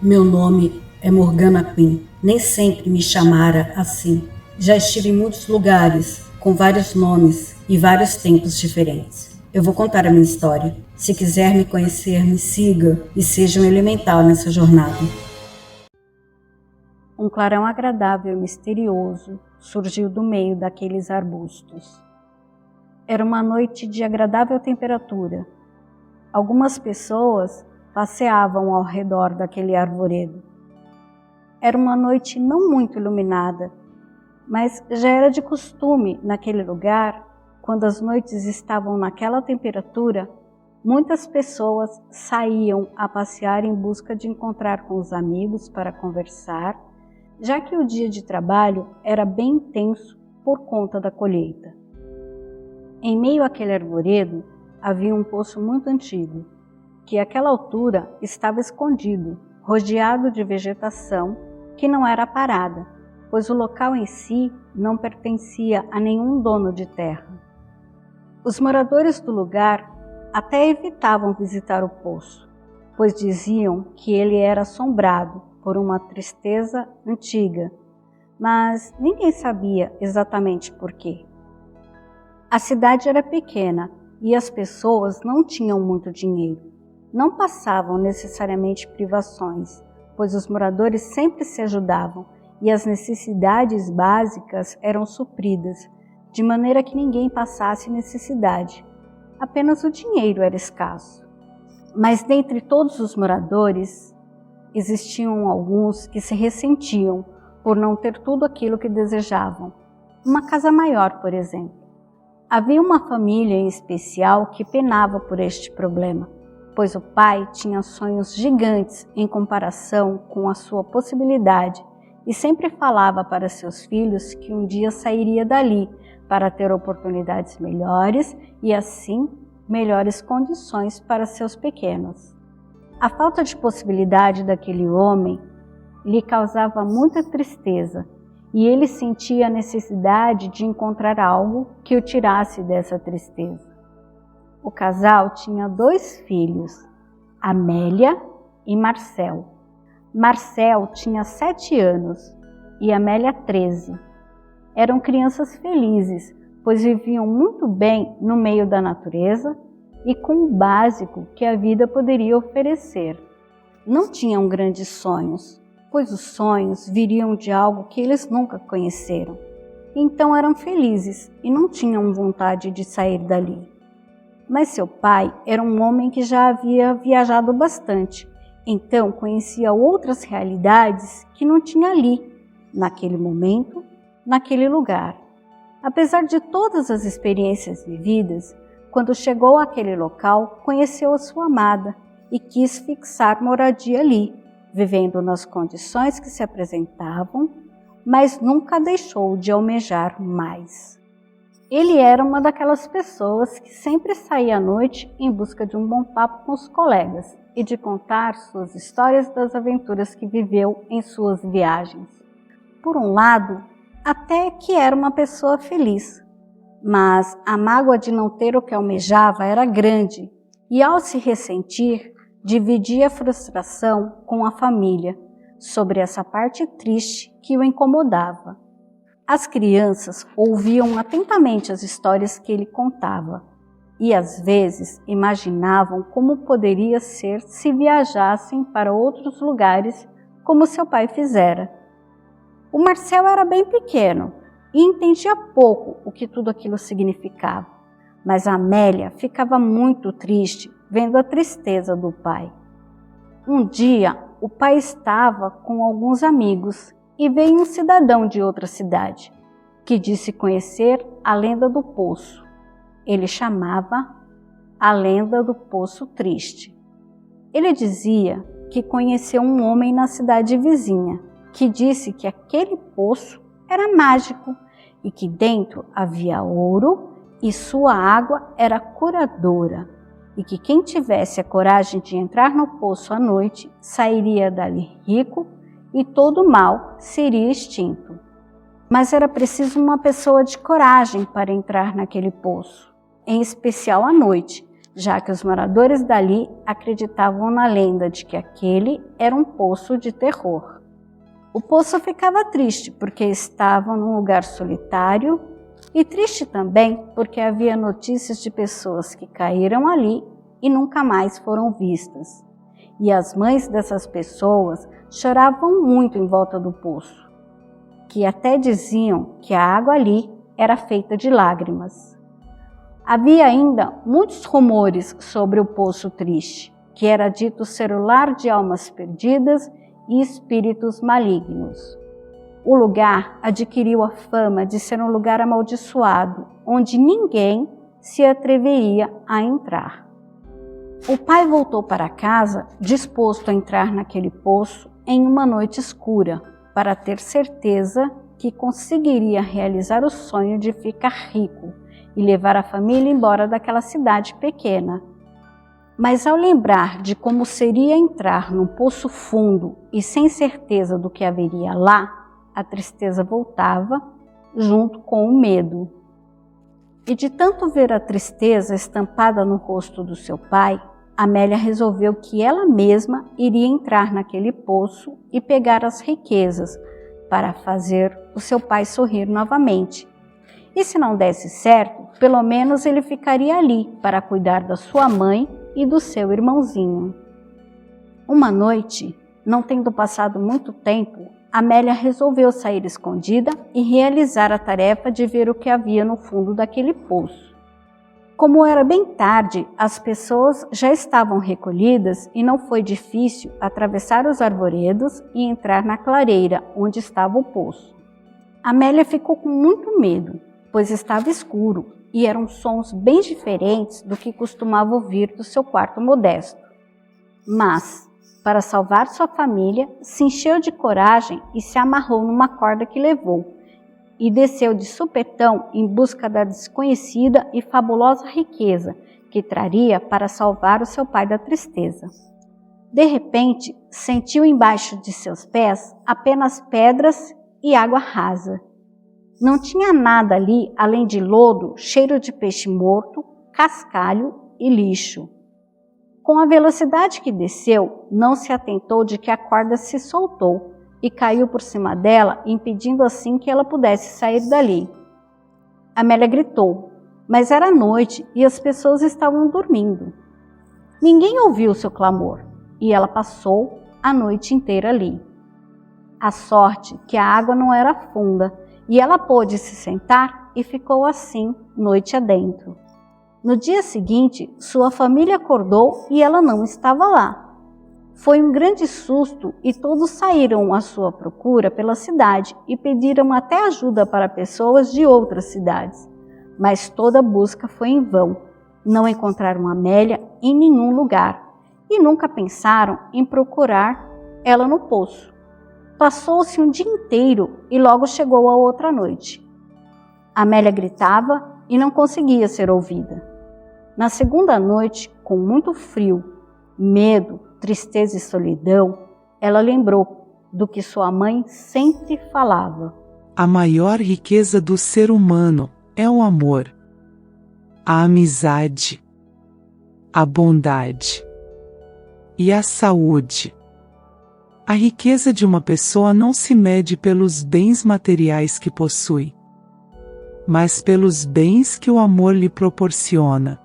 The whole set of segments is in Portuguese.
Meu nome é Morgana Quinn. Nem sempre me chamara assim. Já estive em muitos lugares, com vários nomes e vários tempos diferentes. Eu vou contar a minha história. Se quiser me conhecer, me siga e seja um elemental nessa jornada. Um clarão agradável e misterioso surgiu do meio daqueles arbustos. Era uma noite de agradável temperatura. Algumas pessoas passeavam ao redor daquele arvoredo. Era uma noite não muito iluminada, mas já era de costume naquele lugar, quando as noites estavam naquela temperatura, muitas pessoas saíam a passear em busca de encontrar com os amigos para conversar, já que o dia de trabalho era bem intenso por conta da colheita. Em meio àquele arvoredo havia um poço muito antigo, que àquela altura estava escondido, rodeado de vegetação que não era parada, pois o local em si não pertencia a nenhum dono de terra. Os moradores do lugar até evitavam visitar o poço, pois diziam que ele era assombrado por uma tristeza antiga, mas ninguém sabia exatamente por quê. A cidade era pequena e as pessoas não tinham muito dinheiro. Não passavam necessariamente privações, pois os moradores sempre se ajudavam e as necessidades básicas eram supridas, de maneira que ninguém passasse necessidade. Apenas o dinheiro era escasso. Mas dentre todos os moradores, existiam alguns que se ressentiam por não ter tudo aquilo que desejavam. Uma casa maior, por exemplo. Havia uma família em especial que penava por este problema, pois o pai tinha sonhos gigantes em comparação com a sua possibilidade e sempre falava para seus filhos que um dia sairia dali para ter oportunidades melhores e, assim, melhores condições para seus pequenos. A falta de possibilidade daquele homem lhe causava muita tristeza e ele sentia a necessidade de encontrar algo que o tirasse dessa tristeza. O casal tinha 2 filhos, Amélia e Marcel. Marcel tinha 7 anos e Amélia 13. Eram crianças felizes, pois viviam muito bem no meio da natureza e com o básico que a vida poderia oferecer. Não tinham grandes sonhos, pois os sonhos viriam de algo que eles nunca conheceram. Então eram felizes e não tinham vontade de sair dali. Mas seu pai era um homem que já havia viajado bastante, então conhecia outras realidades que não tinha ali, naquele momento, naquele lugar. Apesar de todas as experiências vividas, quando chegou àquele local, conheceu a sua amada e quis fixar moradia ali, vivendo nas condições que se apresentavam, mas nunca deixou de almejar mais. Ele era uma daquelas pessoas que sempre saía à noite em busca de um bom papo com os colegas e de contar suas histórias das aventuras que viveu em suas viagens. Por um lado, até que era uma pessoa feliz, mas a mágoa de não ter o que almejava era grande e, ao se ressentir, dividia a frustração com a família sobre essa parte triste que o incomodava. As crianças ouviam atentamente as histórias que ele contava e, às vezes, imaginavam como poderia ser se viajassem para outros lugares, como seu pai fizera. O Marcel era bem pequeno e entendia pouco o que tudo aquilo significava, mas a Amélia ficava muito triste vendo a tristeza do pai. Um dia, o pai estava com alguns amigos e veio um cidadão de outra cidade, que disse conhecer a lenda do poço. Ele chamava a lenda do Poço Triste. Ele dizia que conheceu um homem na cidade vizinha, que disse que aquele poço era mágico e que dentro havia ouro e sua água era curadora, e que quem tivesse a coragem de entrar no poço à noite sairia dali rico e todo o mal seria extinto. Mas era preciso uma pessoa de coragem para entrar naquele poço, em especial à noite, já que os moradores dali acreditavam na lenda de que aquele era um poço de terror. O poço ficava triste porque estava num lugar solitário e triste também porque havia notícias de pessoas que caíram ali e nunca mais foram vistas. E as mães dessas pessoas choravam muito em volta do poço, que até diziam que a água ali era feita de lágrimas. Havia ainda muitos rumores sobre o poço triste, que era dito ser o lar de almas perdidas e espíritos malignos. O lugar adquiriu a fama de ser um lugar amaldiçoado, onde ninguém se atreveria a entrar. O pai voltou para casa disposto a entrar naquele poço em uma noite escura, para ter certeza que conseguiria realizar o sonho de ficar rico e levar a família embora daquela cidade pequena. Mas ao lembrar de como seria entrar num poço fundo e sem certeza do que haveria lá, a tristeza voltava junto com o medo. E de tanto ver a tristeza estampada no rosto do seu pai, Amélia resolveu que ela mesma iria entrar naquele poço e pegar as riquezas para fazer o seu pai sorrir novamente. E se não desse certo, pelo menos ele ficaria ali para cuidar da sua mãe e do seu irmãozinho. Uma noite, não tendo passado muito tempo, Amélia resolveu sair escondida e realizar a tarefa de ver o que havia no fundo daquele poço. Como era bem tarde, as pessoas já estavam recolhidas e não foi difícil atravessar os arvoredos e entrar na clareira onde estava o poço. Amélia ficou com muito medo, pois estava escuro e eram sons bem diferentes do que costumava ouvir do seu quarto modesto. Mas, para salvar sua família, se encheu de coragem e se amarrou numa corda que levou, e desceu de supetão em busca da desconhecida e fabulosa riqueza que traria para salvar o seu pai da tristeza. De repente, sentiu embaixo de seus pés apenas pedras e água rasa. Não tinha nada ali além de lodo, cheiro de peixe morto, cascalho e lixo. Com a velocidade que desceu, não se atentou de que a corda se soltou e caiu por cima dela, impedindo assim que ela pudesse sair dali. Amélia gritou, mas era noite e as pessoas estavam dormindo. Ninguém ouviu seu clamor e ela passou a noite inteira ali. A sorte que a água não era funda e ela pôde se sentar e ficou assim noite adentro. No dia seguinte, sua família acordou e ela não estava lá. Foi um grande susto e todos saíram à sua procura pela cidade e pediram até ajuda para pessoas de outras cidades. Mas toda busca foi em vão. Não encontraram Amélia em nenhum lugar e nunca pensaram em procurar ela no poço. Passou-se um dia inteiro e logo chegou a outra noite. Amélia gritava e não conseguia ser ouvida. Na segunda noite, com muito frio, medo, tristeza e solidão, ela lembrou do que sua mãe sempre falava. A maior riqueza do ser humano é o amor, a amizade, a bondade e a saúde. A riqueza de uma pessoa não se mede pelos bens materiais que possui, mas pelos bens que o amor lhe proporciona.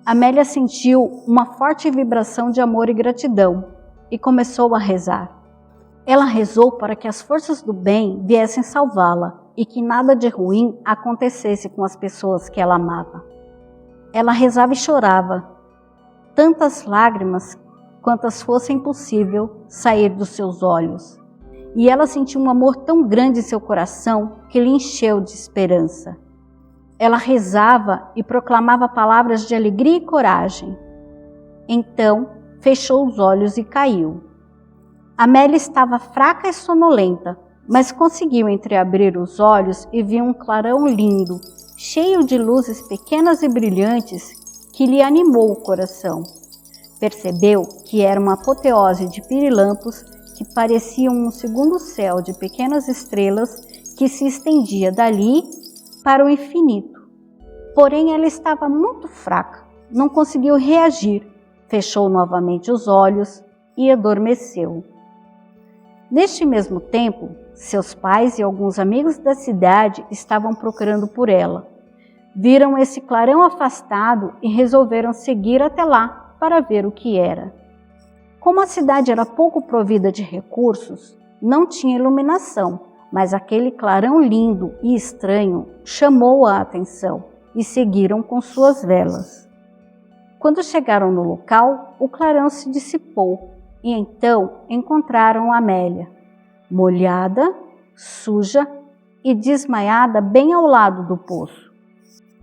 Amélia sentiu uma forte vibração de amor e gratidão e começou a rezar. Ela rezou para que as forças do bem viessem salvá-la e que nada de ruim acontecesse com as pessoas que ela amava. Ela rezava e chorava, tantas lágrimas quantas fossem possível sair dos seus olhos. E ela sentiu um amor tão grande em seu coração que lhe encheu de esperança. Ela rezava e proclamava palavras de alegria e coragem. Então, fechou os olhos e caiu. Amélia estava fraca e sonolenta, mas conseguiu entreabrir os olhos e viu um clarão lindo, cheio de luzes pequenas e brilhantes, que lhe animou o coração. Percebeu que era uma apoteose de pirilampos que pareciam um segundo céu de pequenas estrelas que se estendia dali para o infinito. Porém, ela estava muito fraca, não conseguiu reagir, fechou novamente os olhos e adormeceu. Neste mesmo tempo, seus pais e alguns amigos da cidade estavam procurando por ela. Viram esse clarão afastado e resolveram seguir até lá para ver o que era. Como a cidade era pouco provida de recursos, não tinha iluminação, mas aquele clarão lindo e estranho chamou a atenção e seguiram com suas velas. Quando chegaram no local, o clarão se dissipou e então encontraram Amélia, molhada, suja e desmaiada bem ao lado do poço.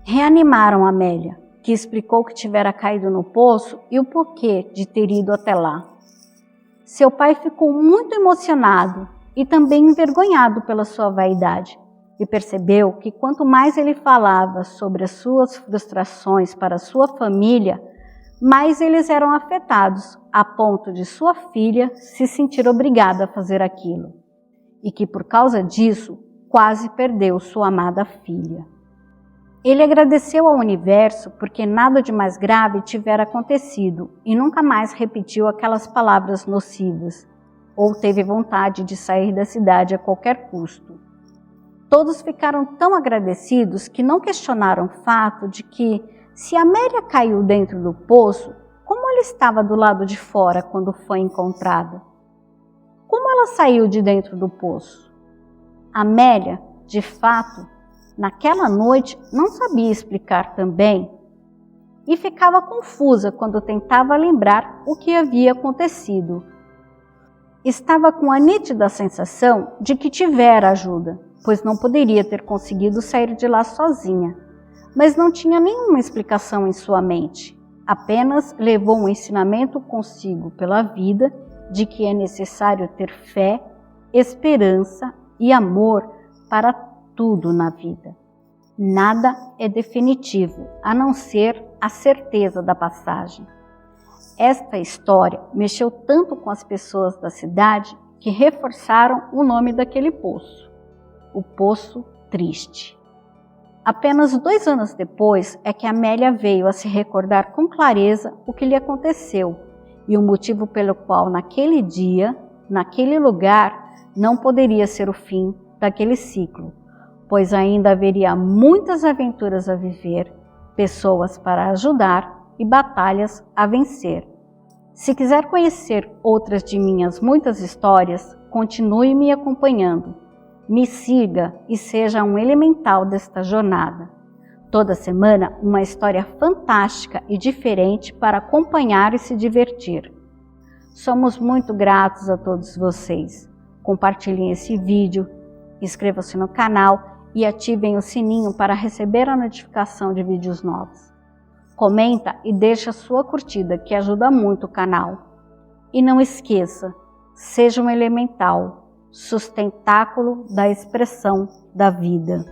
Reanimaram Amélia, que explicou que tivera caído no poço e o porquê de ter ido até lá. Seu pai ficou muito emocionado e também envergonhado pela sua vaidade e percebeu que quanto mais ele falava sobre as suas frustrações para sua família, mais eles eram afetados a ponto de sua filha se sentir obrigada a fazer aquilo e que por causa disso quase perdeu sua amada filha. Ele agradeceu ao universo porque nada de mais grave tivera acontecido e nunca mais repetiu aquelas palavras nocivas, ou teve vontade de sair da cidade a qualquer custo. Todos ficaram tão agradecidos que não questionaram o fato de que, se Amélia caiu dentro do poço, como ela estava do lado de fora quando foi encontrada? Como ela saiu de dentro do poço? Amélia, de fato, naquela noite não sabia explicar também e ficava confusa quando tentava lembrar o que havia acontecido. Estava com a nítida sensação de que tivera ajuda, pois não poderia ter conseguido sair de lá sozinha, mas não tinha nenhuma explicação em sua mente. Apenas levou um ensinamento consigo pela vida de que é necessário ter fé, esperança e amor para tudo na vida. Nada é definitivo, a não ser a certeza da passagem. Esta história mexeu tanto com as pessoas da cidade que reforçaram o nome daquele poço, o Poço Triste. Apenas 2 anos depois é que Amélia veio a se recordar com clareza o que lhe aconteceu e o motivo pelo qual naquele dia, naquele lugar, não poderia ser o fim daquele ciclo, pois ainda haveria muitas aventuras a viver, pessoas para ajudar e batalhas a vencer. Se quiser conhecer outras de minhas muitas histórias, continue me acompanhando. Me siga e seja um elemental desta jornada. Toda semana, uma história fantástica e diferente para acompanhar e se divertir. Somos muito gratos a todos vocês. Compartilhem esse vídeo, inscrevam-se no canal e ativem o sininho para receber a notificação de vídeos novos. Comenta e deixa sua curtida, que ajuda muito o canal. E não esqueça, seja um elemental, sustentáculo da expressão da vida.